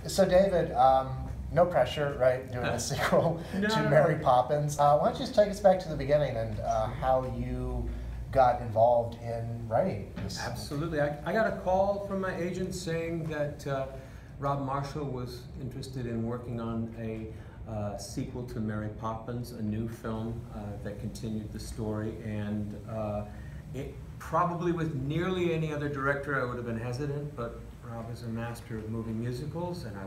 So David, no pressure, right, doing a sequel to Mary Poppins. Why don't you just take us back to the beginning and how you got involved in writing this? Absolutely. I got a call from my agent saying that Rob Marshall was interested in working on a sequel to Mary Poppins, a new film that continued the story, and it probably with nearly any other director I would have been hesitant, but Rob is a master of movie musicals, and I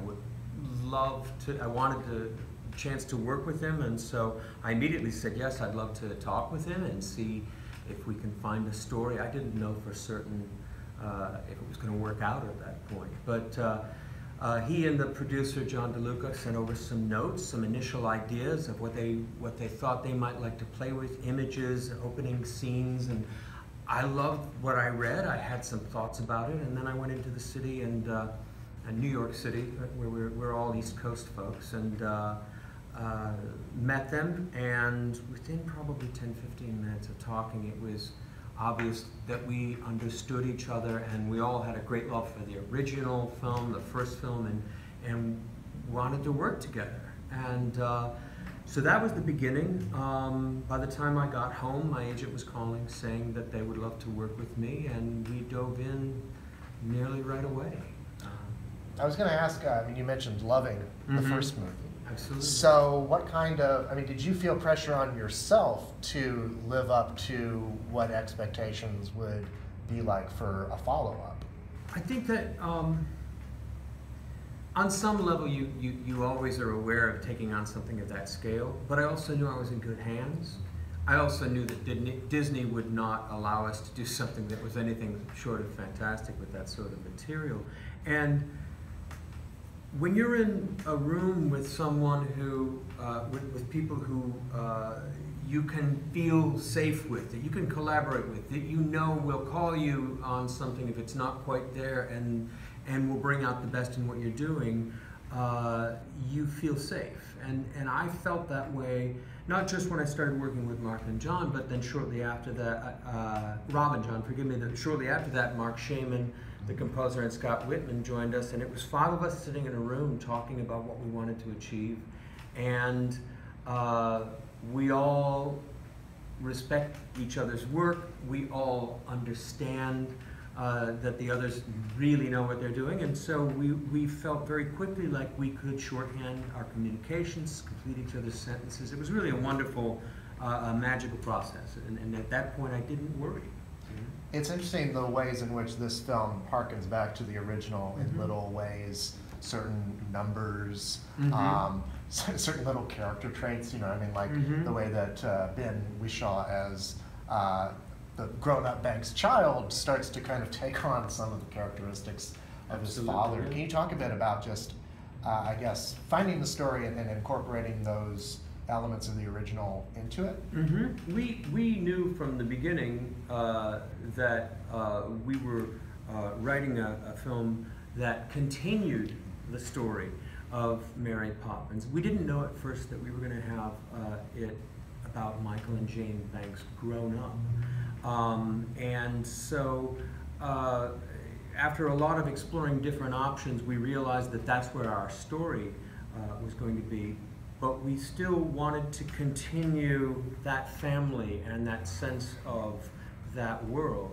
wanted the chance to work with him, and so I immediately said yes, I'd love to talk with him and see if we can find a story. I didn't know for certain if it was going to work out at that point, but he and the producer John DeLuca sent over some notes, some initial ideas of what they thought they might like to play with, images, opening scenes, and I loved what I read. I had some thoughts about it, and then I went into the city and New York City, where we're all East Coast folks, and met them, and within probably 10-15 minutes of talking, it was obvious that we understood each other, and we all had a great love for the original film, the first film, and wanted to work together. And so that was the beginning. By the time I got home, my agent was calling saying that they would love to work with me, and we dove in nearly right away. I was going to ask, you mentioned loving the first movie. Absolutely. So what kind of, did you feel pressure on yourself to live up to what expectations would be like for a follow-up? I think that on some level you always are aware of taking on something of that scale, but I also knew I was in good hands. I also knew that Disney would not allow us to do something that was anything short of fantastic with that sort of material. And when you're in a room with someone who, with people who you can feel safe with, that you can collaborate with, that you know will call you on something if it's not quite there, and will bring out the best in what you're doing, you feel safe. And I felt that way, not just when I started working with Mark and John, but then shortly after that, Rob and John, forgive me, shortly after that, Mark Shaman, the composer, and Scott Whitman joined us, and it was 5 of us sitting in a room talking about what we wanted to achieve, and we all respect each other's work. We all understand that the others really know what they're doing, and so we felt very quickly like we could shorthand our communications, complete each other's sentences. It was really a wonderful, magical process, and at that point I didn't worry. It's interesting the ways in which this film harkens back to the original in little ways, certain numbers, certain little character traits, the way that Ben Whishaw as the grown-up Banks child starts to kind of take on some of the characteristics of his father. Can you talk a bit about just, I guess, finding the story and incorporating those elements of the original into it? We knew from the beginning that we were writing a film that continued the story of Mary Poppins. We didn't know at first that we were going to have it about Michael and Jane Banks grown up. And so after a lot of exploring different options, we realized that that's where our story was going to be. But we still wanted to continue that family and that sense of that world.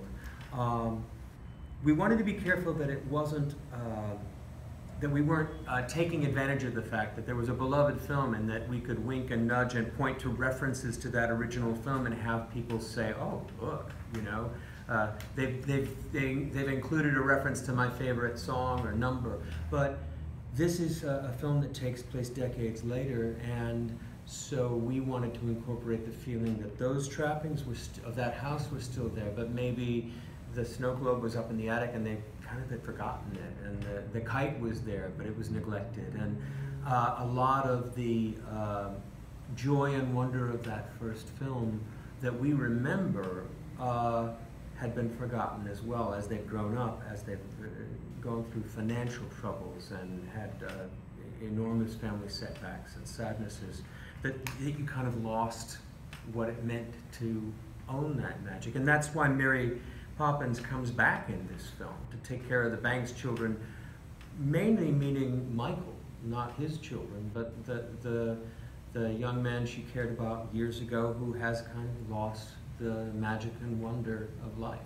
We wanted to be careful that it wasn't, that we weren't taking advantage of the fact that there was a beloved film and that we could wink and nudge and point to references to that original film and have people say, oh, look, they've included a reference to my favorite song or number. But this is a film that takes place decades later, and so we wanted to incorporate the feeling that those trappings of that house were still there, but maybe the snow globe was up in the attic and they kind of had forgotten it, and the kite was there, but it was neglected, and a lot of the joy and wonder of that first film that we remember had been forgotten as well as they've grown up, as they've gone through financial troubles and had enormous family setbacks and sadnesses, that you kind of lost what it meant to own that magic. And that's why Mary Poppins comes back in this film, to take care of the Banks children, mainly meaning Michael, not his children, but the young man she cared about years ago who has kind of lost the magic and wonder of life.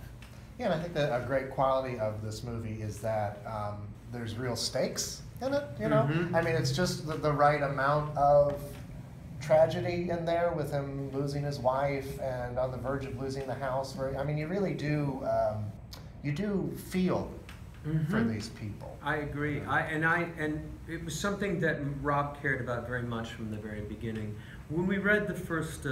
Yeah, and I think that a great quality of this movie is that there's real stakes in it, you know? I mean, it's just the right amount of tragedy in there with him losing his wife and on the verge of losing the house. I mean, you really do, you do feel for these people. I agree. And it was something that Rob cared about very much from the very beginning. When we read the first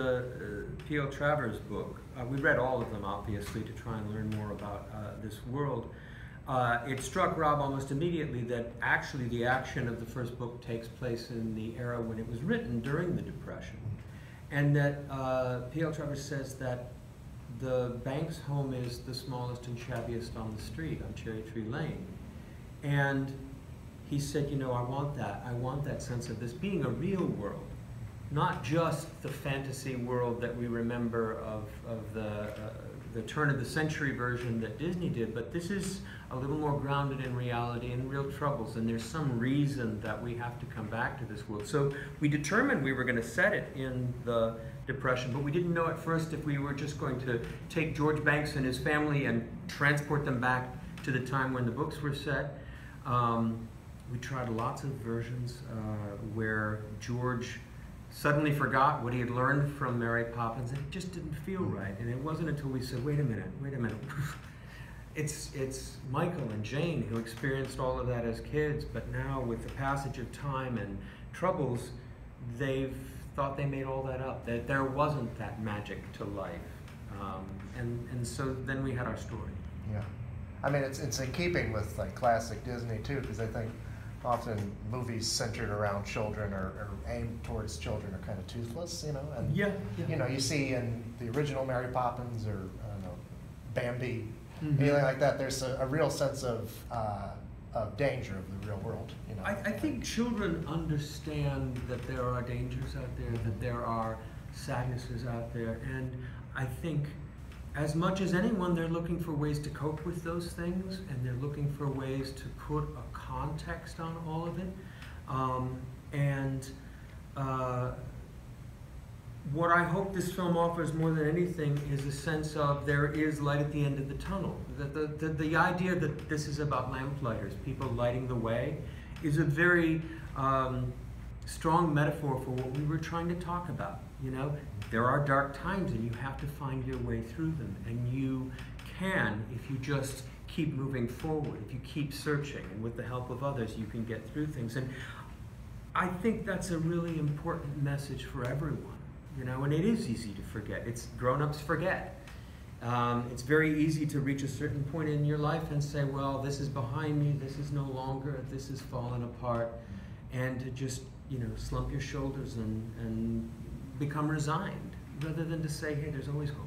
P.L. Travers book, we read all of them obviously to try and learn more about this world. It struck Rob almost immediately that actually the action of the first book takes place in the era when it was written during the Depression. And that P.L. Travers says that the Banks home is the smallest and shabbiest on the street on Cherry Tree Lane. And he said, you know, I want that sense of this being a real world, not just the fantasy world that we remember of the turn of the century version that Disney did, but this is a little more grounded in reality and real troubles, and there's some reason that we have to come back to this world. So we determined we were going to set it in the Depression, but we didn't know at first if we were just going to take George Banks and his family and transport them back to the time when the books were set. We tried lots of versions where George suddenly forgot what he had learned from Mary Poppins, and it just didn't feel right. And it wasn't until we said, wait a minute. It's Michael and Jane who experienced all of that as kids, but now with the passage of time and troubles, they've thought they made all that up, that there wasn't that magic to life. And so then we had our story. Yeah. I mean, it's in keeping with like classic Disney too, because I think often movies centered around children or aimed towards children are kind of toothless, you know? And, you know, you see in the original Mary Poppins or, I don't know, Bambi, anything like that, there's a real sense of danger of the real world, you know? I think children understand that there are dangers out there, that there are sadnesses out there, and I think as much as anyone, they're looking for ways to cope with those things, and they're looking for ways to put a context on all of it. What I hope this film offers more than anything is a sense of there is light at the end of the tunnel. The idea that this is about lamplighters, people lighting the way, is a very strong metaphor for what we were trying to talk about. You know, there are dark times and you have to find your way through them, and you can if you just keep moving forward, if you keep searching, and with the help of others you can get through things. And I think that's a really important message for everyone, you know, and it is easy to forget. It's grown-ups forget. It's very easy to reach a certain point in your life and say, well, this is behind me, this is no longer, this has fallen apart, and to just, you know, slump your shoulders and become resigned, rather than to say, hey, there's always hope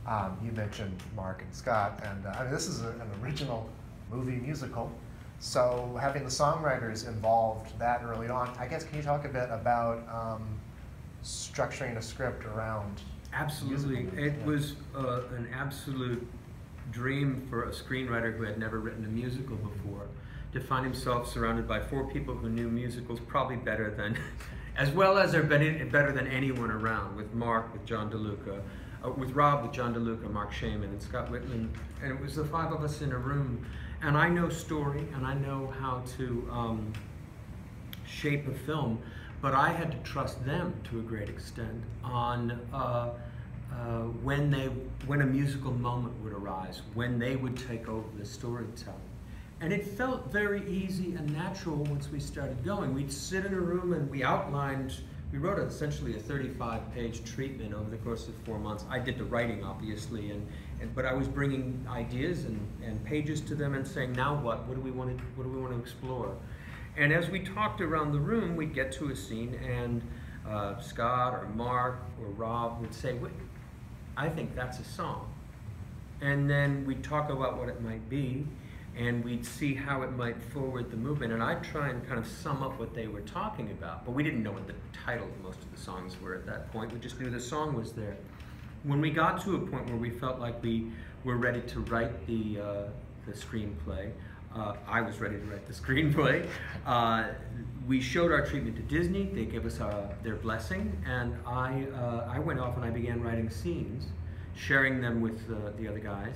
ahead. You mentioned Mark and Scott, and I mean, this is an original movie musical, so having the songwriters involved that early on, I guess, can you talk a bit about structuring a script around? Absolutely. It was an absolute dream for a screenwriter who had never written a musical before, to find himself surrounded by 4 people who knew musicals probably better than, as well as better than anyone around, with Mark, with John DeLuca, with Rob, with John DeLuca, Mark Shaman, and Scott Whitman. And it was the 5 of us in a room. And I know story, and I know how to shape a film, but I had to trust them to a great extent on when a musical moment would arise, when they would take over the storytelling. And it felt very easy and natural once we started going. We'd sit in a room and we wrote essentially a 35-page treatment over the course of 4 months. I did the writing, obviously, but I was bringing ideas and pages to them and saying, now what? What do we want to explore? And as we talked around the room, we'd get to a scene, and Scott or Mark or Rob would say, wait, I think that's a song. And then we'd talk about what it might be, and we'd see how it might forward the movement. And I'd try and kind of sum up what they were talking about, but we didn't know what the title of most of the songs were at that point. We just knew the song was there. When we got to a point where we felt like we were ready to write the screenplay, I was ready to write the screenplay. We showed our treatment to Disney. They gave us their blessing, and I went off and I began writing scenes, sharing them with the other guys,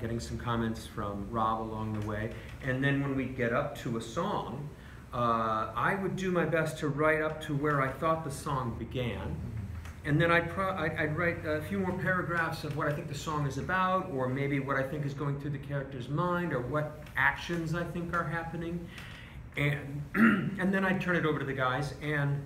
getting some comments from Rob along the way. And then when we get up to a song, I would do my best to write up to where I thought the song began. And then I'd write a few more paragraphs of what I think the song is about, or maybe what I think is going through the character's mind, or what actions I think are happening. And, and then I'd turn it over to the guys, and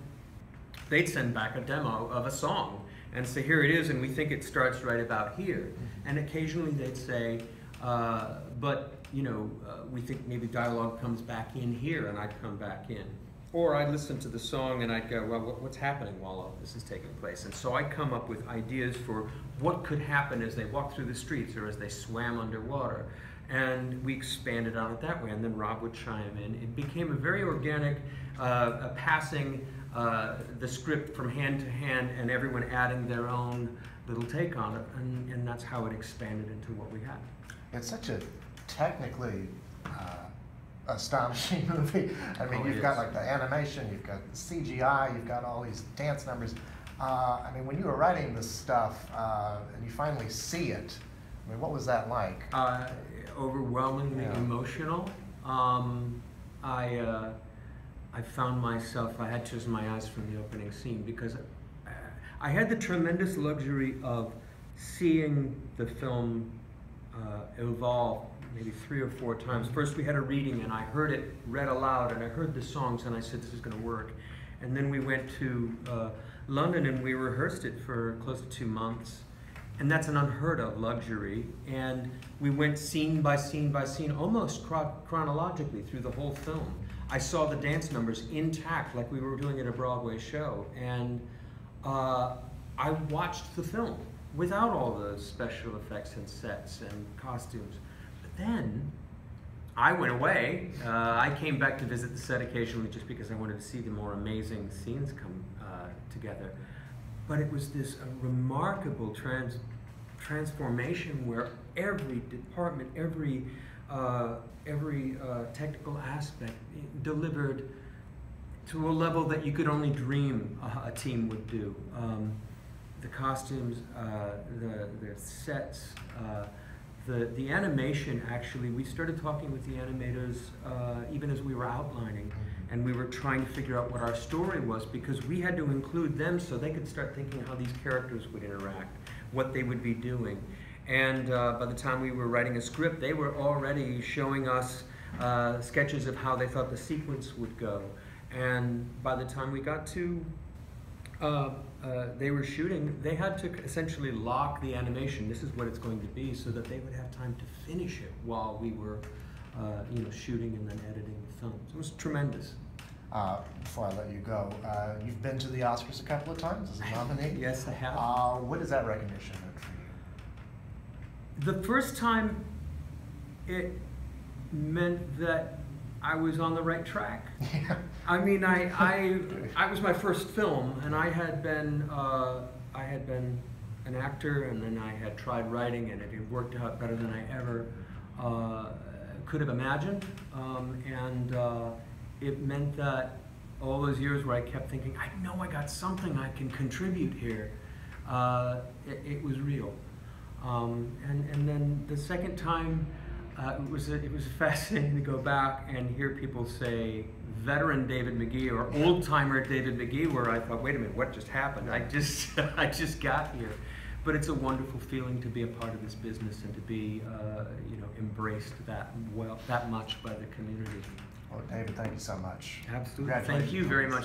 they'd send back a demo of a song and say, here it is, and we think it starts right about here. And occasionally they'd say, but you know, we think maybe dialogue comes back in here, and I'd come back in. Or I'd listen to the song and I'd go, well, what's happening while all this is taking place? And so I'd come up with ideas for what could happen as they walked through the streets or as they swam underwater. And we expanded on it that way, and then Rob would chime in. It became a very organic passing the script from hand to hand, and everyone adding their own little take on it, and that's how it expanded into what we had. It's such a technically astonishing movie. I mean, you've got like the animation, you've got the CGI, you've got all these dance numbers. I mean, when you were writing this stuff and you finally see it, I mean, what was that like? Overwhelmingly emotional. I found myself, I had tears in my eyes from the opening scene, because I had the tremendous luxury of seeing the film evolve maybe 3 or 4 times. First we had a reading, and I heard it read aloud, and I heard the songs, and I said, this is going to work. And then we went to London, and we rehearsed it for close to 2 months. And that's an unheard of luxury. And we went scene by scene by scene, almost chronologically through the whole film. I saw the dance numbers intact, like we were doing at a Broadway show. And I watched the film without all the special effects and sets and costumes. But then I went away. I came back to visit the set occasionally just because I wanted to see the more amazing scenes come together. But it was this remarkable transformation where every department, every technical aspect delivered to a level that you could only dream a team would do. The costumes, the sets, the animation. Actually, we started talking with the animators even as we were outlining. And we were trying to figure out what our story was, because we had to include them so they could start thinking how these characters would interact, what they would be doing. And by the time we were writing a script, they were already showing us sketches of how they thought the sequence would go. And by the time we got to they were shooting, they had to essentially lock the animation. This is what it's going to be, so that they would have time to finish it while we were you know, shooting and then editing the film. So it was tremendous. Before I let you go, you've been to the Oscars a couple of times as a nominee. Yes, I have. What does that recognition mean for you? The first time, it meant that I was on the right track. Yeah. I mean, I was my first film, and I had been an actor, and then I had tried writing, and it had worked out better than I ever could have imagined, and it meant that all those years where I kept thinking, I know I got something I can contribute here, it was real. And then the second time, it was fascinating to go back and hear people say veteran David Magee or old-timer David Magee, where I thought, wait a minute, what just happened? I just got here. But it's a wonderful feeling to be a part of this business and to be, you know, embraced that much by the community. Well, David, thank you so much. Absolutely. Thank you very much.